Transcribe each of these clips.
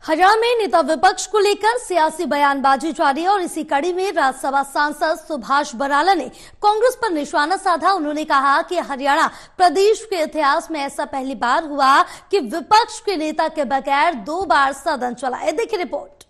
हरियाणा में नेता विपक्ष को लेकर सियासी बयानबाजी जारी है और इसी कड़ी में राज्यसभा सांसद सुभाष बराला ने कांग्रेस पर निशाना साधा। उन्होंने कहा कि हरियाणा प्रदेश के इतिहास में ऐसा पहली बार हुआ कि विपक्ष के नेता के बगैर 2 बार सदन चला। देखिए रिपोर्ट।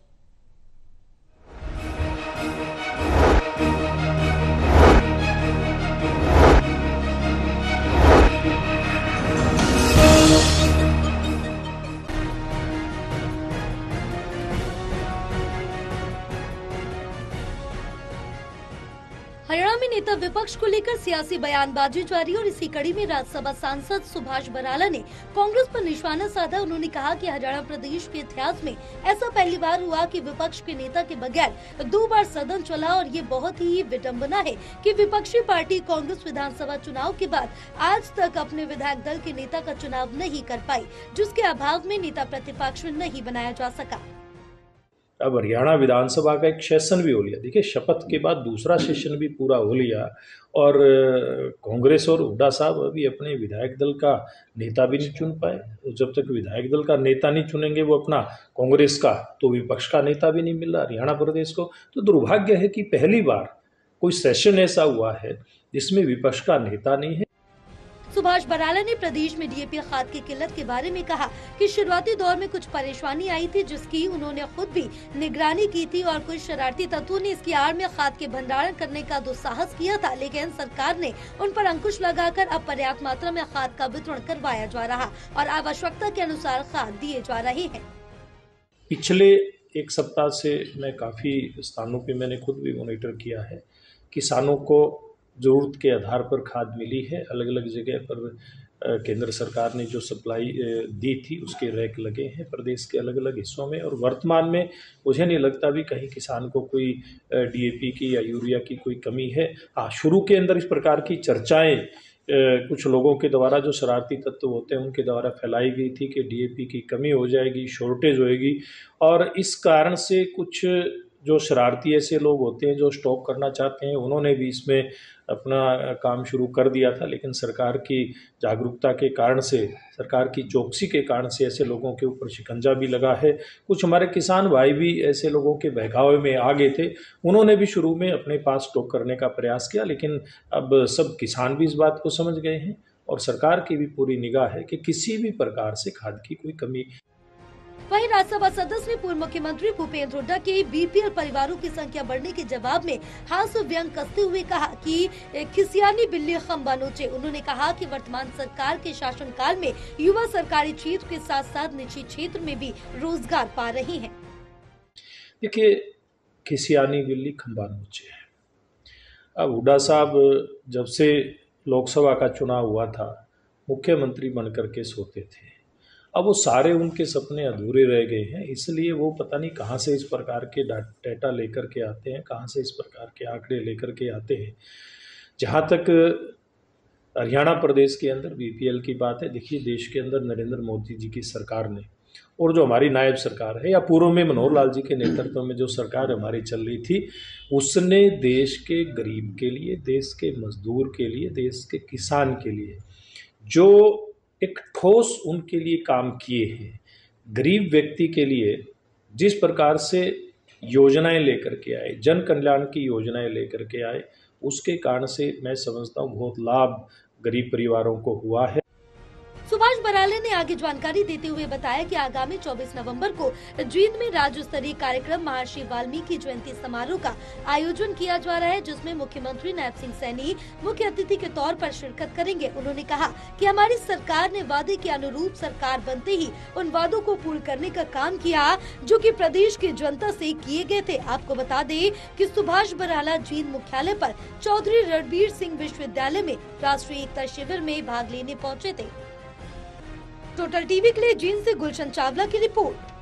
हरियाणा में नेता विपक्ष को लेकर सियासी बयानबाजी जारी और इसी कड़ी में राज्यसभा सांसद सुभाष बराला ने कांग्रेस पर निशाना साधा। उन्होंने कहा कि हरियाणा प्रदेश के इतिहास में ऐसा पहली बार हुआ कि विपक्ष के नेता के बगैर 2 बार सदन चला और ये बहुत ही विडंबना है कि विपक्षी पार्टी कांग्रेस विधानसभा चुनाव के बाद आज तक अपने विधायक दल के नेता का चुनाव नहीं कर पाई, जिसके अभाव में नेता प्रतिपक्ष नहीं बनाया जा सका। अब हरियाणा विधानसभा का एक सेशन भी हो लिया। देखिए, शपथ के बाद दूसरा सेशन भी पूरा हो लिया और कांग्रेस और हुड्डा साहब अभी अपने विधायक दल का नेता भी नहीं चुन पाए। जब तक विधायक दल का नेता नहीं चुनेंगे वो अपना कांग्रेस का, तो विपक्ष का नेता भी नहीं मिल रहा हरियाणा प्रदेश को। तो दुर्भाग्य है कि पहली बार कोई सेशन ऐसा हुआ है जिसमें विपक्ष का नेता नहीं है। सुभाष बराला ने प्रदेश में डीएपी खाद की किल्लत के बारे में कहा कि शुरुआती दौर में कुछ परेशानी आई थी, जिसकी उन्होंने खुद भी निगरानी की थी और कुछ शरारती तत्वों ने इसकी आड़ में खाद के भंडारण करने का दुस्साहस किया था, लेकिन सरकार ने उन पर अंकुश लगाकर अब पर्याप्त मात्रा में खाद का वितरण करवाया जा रहा और आवश्यकता के अनुसार खाद दिए जा रहे हैं। पिछले 1 सप्ताह से मैं काफी स्थानों पे मैंने खुद भी मॉनिटर किया है। किसानों को ज़रूरत के आधार पर खाद मिली है। अलग अलग जगह पर केंद्र सरकार ने जो सप्लाई दी थी उसके रैक लगे हैं प्रदेश के अलग अलग हिस्सों में, और वर्तमान में मुझे नहीं लगता भी कहीं किसान को कोई डीएपी की या यूरिया की कोई कमी है। हाँ, शुरू के अंदर इस प्रकार की चर्चाएं कुछ लोगों के द्वारा, जो शरारती तत्व होते हैं उनके द्वारा फैलाई गई थी कि डीएपी की कमी हो जाएगी, शॉर्टेज होएगी, और इस कारण से कुछ जो शरारती ऐसे लोग होते हैं जो स्टॉक करना चाहते हैं उन्होंने भी इसमें अपना काम शुरू कर दिया था। लेकिन सरकार की जागरूकता के कारण से, सरकार की चौकसी के कारण से ऐसे लोगों के ऊपर शिकंजा भी लगा है। कुछ हमारे किसान भाई भी ऐसे लोगों के बहकावे में आ गए थे, उन्होंने भी शुरू में अपने पास स्टॉक करने का प्रयास किया, लेकिन अब सब किसान भी इस बात को समझ गए हैं और सरकार की भी पूरी निगाह है कि किसी भी प्रकार से खाद की कोई कमी। वहीं राज्यसभा सदस्य ने पूर्व मुख्यमंत्री भूपेंद्र हुड्डा के बीपीएल परिवारों की संख्या बढ़ने के जवाब में हास्य व्यंग कसते हुए कहा कि खिसियानी बिल्ली खंबा नोचे। उन्होंने कहा कि वर्तमान सरकार के शासनकाल में युवा सरकारी क्षेत्र के साथ साथ निजी क्षेत्र में भी रोजगार पा रही हैं। देखिए, खिसियानी बिल्ली खंबा नोचे। अब हुड्डा साहब जब से लोकसभा का चुनाव हुआ था मुख्यमंत्री बनकर के सोते थे। अब वो सारे उनके सपने अधूरे रह गए हैं, इसलिए वो पता नहीं कहाँ से इस प्रकार के डाटा लेकर के आते हैं, कहाँ से इस प्रकार के आंकड़े लेकर के आते हैं। जहाँ तक हरियाणा प्रदेश के अंदर बीपीएल की बात है, देखिए देश के अंदर नरेंद्र मोदी जी की सरकार ने, और जो हमारी नायब सरकार है या पूर्व में मनोहर लाल जी के नेतृत्व में जो सरकार हमारी चल रही थी, उसने देश के गरीब के लिए, देश के मजदूर के लिए, देश के किसान के लिए जो एक ठोस उनके लिए काम किए हैं, गरीब व्यक्ति के लिए जिस प्रकार से योजनाएं लेकर के आए, जन कल्याण की योजनाएं लेकर के आए, उसके कारण से मैं समझता हूँ बहुत लाभ गरीब परिवारों को हुआ है। सुभाष बराला ने आगे जानकारी देते हुए बताया कि आगामी 24 नवंबर को जींद में राज्य स्तरीय कार्यक्रम महर्षि वाल्मीकि जयंती समारोह का आयोजन किया जा रहा है, जिसमें मुख्यमंत्री नायब सिंह सैनी मुख्य अतिथि के तौर पर शिरकत करेंगे। उन्होंने कहा कि हमारी सरकार ने वादे के अनुरूप सरकार बनते ही उन वादों को पूर्ण करने का काम किया जो कि प्रदेश की जनता से किए गए थे। आपको बता दें कि सुभाष बराला जींद मुख्यालय पर चौधरी रणबीर सिंह विश्वविद्यालय में राष्ट्रीय एकता शिविर में भाग लेने पहुँचे थे। टोटल टीवी के लिए जींद से गुलशन चावला की रिपोर्ट।